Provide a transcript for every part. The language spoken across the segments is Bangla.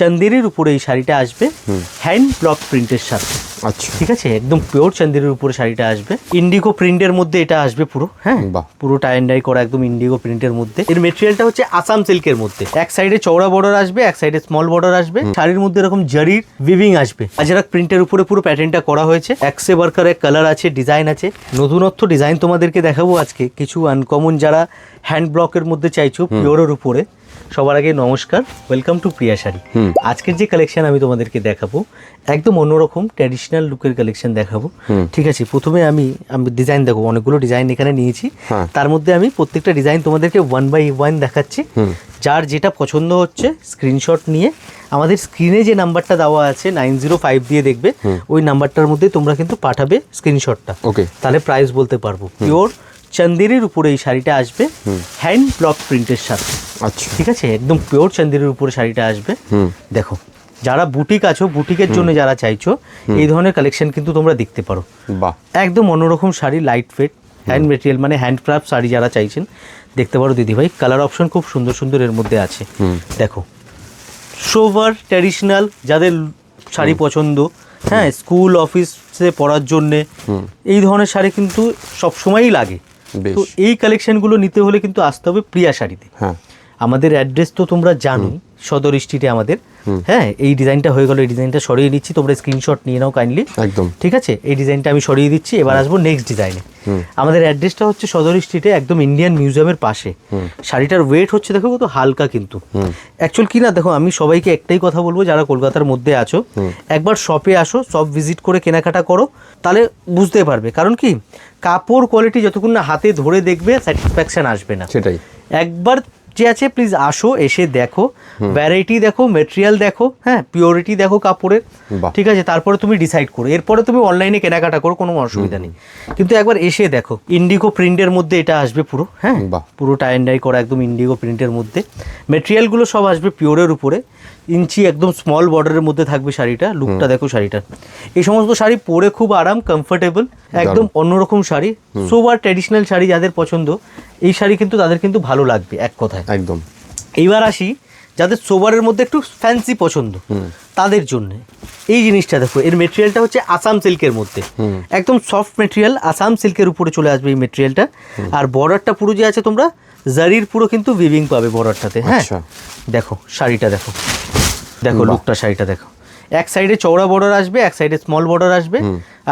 চান্দেরির উপরে এই শাড়িটা আসবে হ্যান্ড ব্লক প্রিন্টের সাথে। আচ্ছা, ঠিক আছে, একদম পিওর চান্দেরির উপরে শাড়িটা আসবে, ইন্ডিগো প্রিন্টের মধ্যে এটা আসবে পুরো। হ্যাঁ, পুরো টাই অ্যান্ড ডাই করা একদম ইন্ডিগো প্রিন্টের মধ্যে। এর মেটেরিয়ালটা হচ্ছে আসাম সিল্কের মধ্যে, এক সাইডে চওড়া বর্ডার আসবে, এক সাইডে স্মল বর্ডার আসবে। শাড়ির মধ্যে এরকম জারির উইভিং আসবে, আজরাক প্রিন্টের উপরে পুরো প্যাটার্নটা করা হয়েছে। একসে ওয়ার্কারের কালার আছে, ডিজাইন আছে, নতুনত্ব ডিজাইন তোমাদেরকে দেখাবো আজকে। কিছু আনকমন যারা হ্যান্ড ব্লকের মধ্যে চাইছো পিওরের উপরে, সবার আগে নমস্কার, ওয়েলকাম টু প্রিয়া শাড়ি। আজকের যে কালেকশন আমি তোমাদেরকে দেখাবো একদম অন্যরকম ট্র্যাডিশনাল লুকের কালেকশন দেখাবো। ঠিক আছে, প্রথমে আমি ডিজাইন দেখাবো, অনেকগুলো ডিজাইন এখানে নিয়েছি, তার মধ্যে আমি প্রত্যেকটা ডিজাইন তোমাদেরকে 1 বাই 1 দেখাচ্ছি। যার যেটা পছন্দ হচ্ছে স্ক্রিনশট নিয়ে আমাদের স্ক্রিনে যে নাম্বারটা দেওয়া আছে 905 দিয়ে দেখবে, ওই নাম্বারটার মধ্যে তোমরা কিন্তু পাঠাবে স্ক্রিনশটটা। ওকে, তাহলে প্রাইস বলতে পারবো। পিওর চান্দেরির উপরে এই শাড়িটা আসবে হ্যান্ড ব্লক প্রিন্টের সাথে। আচ্ছা, ঠিক আছে, একদম পিওর চান্দেরির উপরে শাড়িটা আসবে। দেখো, যারা বুটিক আছো, বুটিকের জন্য যারা চাইছো এই ধরনের কালেকশন কিন্তু তোমরা দেখতে পারো। বাহ, একদম অন্যরকম sari, light weight hand material, মানে হ্যান্ডক্রাফট শাড়ি যারা চাইছেন দেখতে পারো দিদিভাই। কালার অপশন খুব সুন্দর সুন্দর এর মধ্যে আছে। দেখো, সোভার ট্র্যাডিশনাল যাদের শাড়ি পছন্দ, হ্যাঁ, স্কুল অফিসে পরার জন্যে এই ধরনের শাড়ি কিন্তু সবসময়ই লাগে। তো এই কালেকশনগুলো নিতে হলে কিন্তু আসতে হবে প্রিয়া শাড়িতে। আমাদের অ্যাড্রেস তো তোমরা জানোই, সদর স্ট্রিটে আমাদের। হ্যাঁ, এই ডিজাইনটা হয়ে গেল, এই ডিজাইনটা সরিয়ে নিচ্ছি, তোমরা স্ক্রিনশট নিয়ে নাও কাইন্ডলি। একদম ঠিক আছে, এই ডিজাইনটা আমি সরিয়ে দিচ্ছি। এবার আসবো নেক্সট ডিজাইনে। আমাদের অ্যাড্রেসটা হচ্ছে সদর স্ট্রিটে, একদম ইন্ডিয়ান মিউজিয়ামের পাশে। শাড়িটার ওয়েট হচ্ছে দেখো কত হালকা, কিন্তু অ্যাকচুয়াল কি না, দেখো আমি সবাইকে একটাই কথা বলবো, যারা কলকাতার মধ্যে আছো একবার শপে আসো, শপ ভিজিট করে কেনাকাটা করো, তাহলে বুঝতে পারবে। কারণ কি, কাপড় কোয়ালিটি যতক্ষণ না হাতে ধরে দেখবে স্যাটিসফ্যাকশন আসবে না। সেটাই, একবার যে আছে প্লিজ আসো, এসে দেখো, ভ্যারাইটি দেখো, মেটেরিয়াল দেখো, হ্যাঁ, পিওরিটি দেখো কাপড়ের। ঠিক আছে, তারপরে তুমি ডিসাইড করো, এরপরে তুমি অনলাইনে কেনাকাটা করো, কোনো অসুবিধা নেই, কিন্তু একবার এসে দেখো। ইন্ডিগো প্রিন্টের মধ্যে এটা আসবে পুরো। হ্যাঁ, পুরো টাই অ্যান্ড ডাই করা একদম ইন্ডিগো প্রিন্টের মধ্যে। মেটেরিয়ালগুলো সব আসবে পিওরের উপরে, ইঞ্চি একদম স্মল বর্ডারের মধ্যে থাকবে শাড়িটা। লুকটা দেখো শাড়িটা, এই সমস্ত শাড়ি পরে খুব আরাম, কমফোর্টেবল, একদম অন্যরকম শাড়ি। সোবার ট্র্যাডিশনাল শাড়ি যাদের পছন্দ, এই শাড়ি কিন্তু তাদের কিন্তু ভালো লাগবে এক কথায় একদম। এইবার আসি যাদের সোবারের মধ্যে একটু ফ্যান্সি পছন্দ, তাদের জন্য এই জিনিসটা দেখো। এর মেটেরিয়ালটা হচ্ছে আসাম সিল্কের মধ্যে, একদম সফট মেটেরিয়াল, আসাম সিল্কের উপরে চলে আসবে এই মেটেরিয়ালটা। আর বর্ডারটা পুরো যে আছে তোমরা জারির পুরো কিন্তু উইভিং পাবে বর্ডারটাতে। হ্যাঁ, দেখো শাড়িটা দেখো, দেখো লুকটা, শাড়িটা দেখো, এক সাইডে চওড়া বর্ডার আসবে, এক সাইডে স্মল বর্ডার আসবে,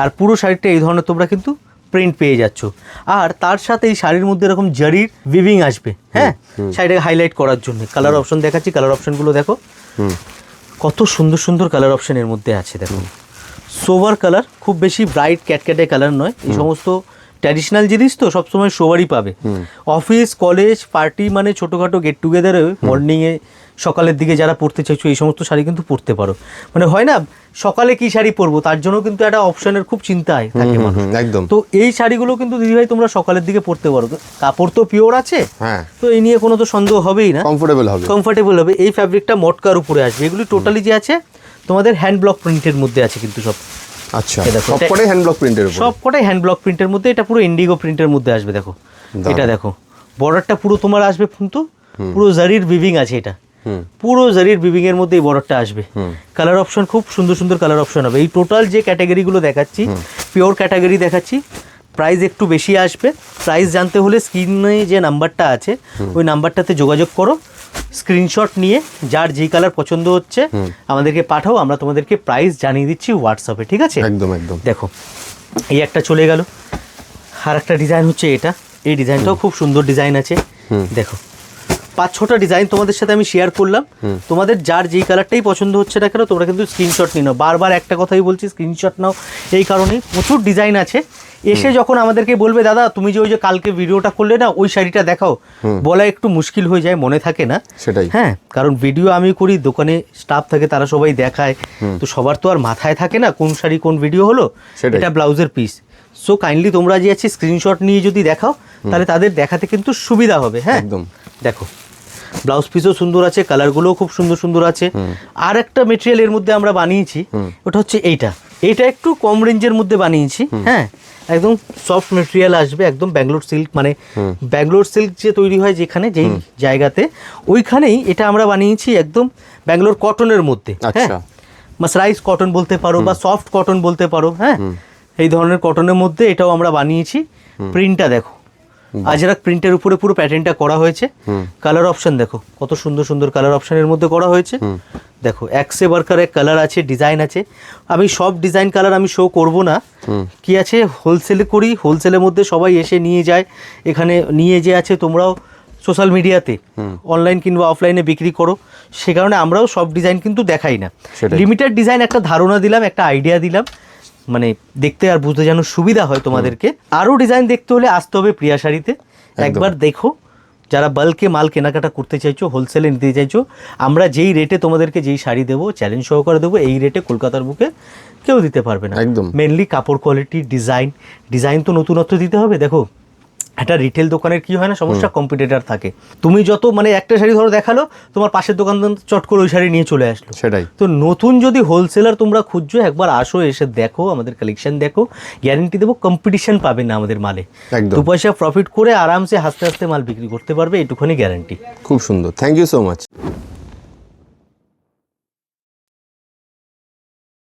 আর পুরো শাড়িটা এই ধরনের তোমরা কিন্তু প্রিন্ট পেয়ে যাচ্ছ। আর তার সাথে এই শাড়ির মধ্যে এরকম জারির উইভিং আসবে। হ্যাঁ, শাড়িটাকে হাইলাইট করার জন্য। কালার অপশন দেখাচ্ছি, কালার অপশনগুলো দেখো, কত সুন্দর সুন্দর কালার অপশন এর মধ্যে আছে। দেখো, সোভার কালার, খুব বেশি ব্রাইট ক্যাটক্যাটে কালার নয়। এই সমস্ত ট্র্যাডিশনাল জিনিস তো সবসময় সোভারই পাবে। অফিস, কলেজ, পার্টি, মানে ছোটোখাটো গেট টুগেদারে মর্নিংয়ে সকালের দিকে যারা পরতে চাইছো এই সমস্ত শাড়ি কিন্তু পরতে পারো। মানে হয় না, সকালে কি শাড়ি পরবো, তার জন্য কিন্তু একটা অপশনের খুব চিন্তায় থাকে মানুষ একদম। তো এই শাড়িগুলো কিন্তু দিদিভাই তোমরা সকালের দিকে পরতে পারো। কাপড় তো পিওর আছে, তো এই নিয়ে কোনো তো সন্দেহ হবেই না, কমফোর্টেবল হবে। এই ফ্যাব্রিকটা মটকার উপরে আসবে। এগুলি টোটালি যে আছে তোমাদের হ্যান্ড ব্লক প্রিন্টের মধ্যে আছে কিন্তু সব। আচ্ছা, সবকটাই হ্যান্ড ব্লক প্রিন্টের, সবকটাই হ্যান্ড ব্লক প্রিন্টের মধ্যে। এটা পুরো ইন্ডিগো প্রিন্টের মধ্যে আসবে। দেখো এটা দেখো, বর্ডারটা পুরো তোমার আসবে কিন্তু পুরো জারির উইভিং আছে, এটা পুরো জারির উইভিং এর মধ্যে এই বর্ডারটা আসবে। কালার অপশন খুব সুন্দর সুন্দর কালার অপশন হবে। এই টোটাল যে ক্যাটাগরিগুলো দেখাচ্ছি পিওর ক্যাটাগরি দেখাচ্ছি। প্রাইস একটু বেশি আসবে। প্রাইস জানতে হলে স্ক্রিনে যে নাম্বারটা আছে ওই নাম্বারটাতে যোগাযোগ করো, স্ক্রিনশট নিয়ে যার যেই কালার পছন্দ হচ্ছে আমাদেরকে পাঠাও, আমরা তোমাদেরকে প্রাইস জানিয়ে দিচ্ছি হোয়াটসঅ্যাপে। ঠিক আছে, একদম একদম। দেখো, এই একটা চলে গেল, আর একটা ডিজাইন হচ্ছে এটা। এই ডিজাইনটাও খুব সুন্দর ডিজাইন আছে। দেখো, 5-6টা ডিজাইন তোমাদের সাথে আমি শেয়ার করলাম। তোমাদের যার যেই কালারটাই পছন্দ হচ্ছে না কেন তোমরা কিন্তু স্ক্রিনশট নিয়ে নাও। বারবার একটা কথাই বলছি, স্ক্রিনশট নাও। এই কারণেই প্রচুর ডিজাইন আছে। এসে যখন আমাদেরকে বলবে দাদা তুমি যে ওই যে কালকে ভিডিওটা করলে না ওই শাড়িটা দেখাও, বলা একটু মুশকিল হয়ে যায়, মনে থাকে না সেটাই। হ্যাঁ, কারণ ভিডিও আমি করি, দোকানে স্টাফ থাকে, তারা সবাই দেখায়, তো সবার তো আর মাথায় থাকে না কোন শাড়ি কোন ভিডিও হলো। এটা ব্লাউজের পিস। সো কাইন্ডলি তোমরা যে আছে স্ক্রিনশট নিয়ে যদি দেখাও তাহলে তাদের দেখাতে কিন্তু সুবিধা হবে। হ্যাঁ, একদম। দেখো, ব্লাউজ পিসও সুন্দর আছে, কালারগুলোও খুব সুন্দর সুন্দর আছে। আর একটা মেটেরিয়াল এর মধ্যে আমরা বানিয়েছি, ওটা হচ্ছে এইটা। এইটা একটু কম রেঞ্জের মধ্যে বানিয়েছি। হ্যাঁ, একদম সফট মেটেরিয়াল আসবে, একদম ব্যাঙ্গালোর সিল্ক, মানে ব্যাঙ্গালোর সিল্ক যে তৈরি হয় যেখানে যেই জায়গাতে, ওইখানেই এটা আমরা বানিয়েছি একদম ব্যাঙ্গালোর কটনের মধ্যে। হ্যাঁ, মাসরাইজ কটন বলতে পারো বা সফট কটন বলতে পারো। হ্যাঁ, এই ধরনের কটনের মধ্যে এটাও আমরা বানিয়েছি। প্রিন্টটা দেখো, আজরাক প্রিন্টের উপরে পুরো প্যাটার্নটা করা হয়েছে। কালার অপশন দেখো, কত সুন্দর সুন্দর কালার অপশনের মধ্যে করা হয়েছে। দেখো একসে বার্কার এক কালার আছে, ডিজাইন আছে। আমি সব ডিজাইন কালার আমি শো করব না, কি আছে হোলসেলে করি, হোলসেলের মধ্যে সবাই এসে নিয়ে যায়। এখানে নিয়ে যে আছে, তোমরাও সোশ্যাল মিডিয়াতে অনলাইন কিংবা অফলাইনে বিক্রি করো, সে কারণে আমরাও সব ডিজাইন কিন্তু দেখাই না। লিমিটেড ডিজাইন একটা ধারণা দিলাম, একটা আইডিয়া দিলাম, মানে দেখতে আর বুঝতে যেন সুবিধা হয় তোমাদেরকে। আরও ডিজাইন দেখতে হলে আসতে হবে প্রিয়া শাড়িতে, একবার দেখো। যারা বাল্কে মাল কেনাকাটা করতে চাইছো, হোলসেলে নিতে চাইছো, আমরা যেই রেটে তোমাদেরকে যেই শাড়ি দেবো, চ্যালেঞ্জ সহকারে দেবো, এই রেটে কলকাতার বুকে কেউ দিতে পারবে না। একদম মেনলি কাপড় কোয়ালিটি, ডিজাইন তো নতুনত্ব দিতে হবে। দেখো একটা রিটেল দোকানের কি হয় না সমস্যা, কম্পিটিটর থাকে। তুমি যত মানে একটা শাড়ি ধরো দেখালো, তোমার পাশের দোকানদার চট করে ওই শাড়ি নিয়ে চলে আসলো। সেটাই তো নতুন যদি হোলসেলার তোমরা খুঁজছো, একবার আসো, এসে দেখো, আমাদের কালেকশন দেখো, গ্যারেন্টি দেবো কম্পিটিশন পাবে না আমাদের মালে। দু পয়সা প্রফিট করে আরামসে হাসতে হাসতে মাল বিক্রি করতে পারবে, এটুখানি গ্যারেন্টি। খুব সুন্দর, থ্যাংক ইউ সো মাচ।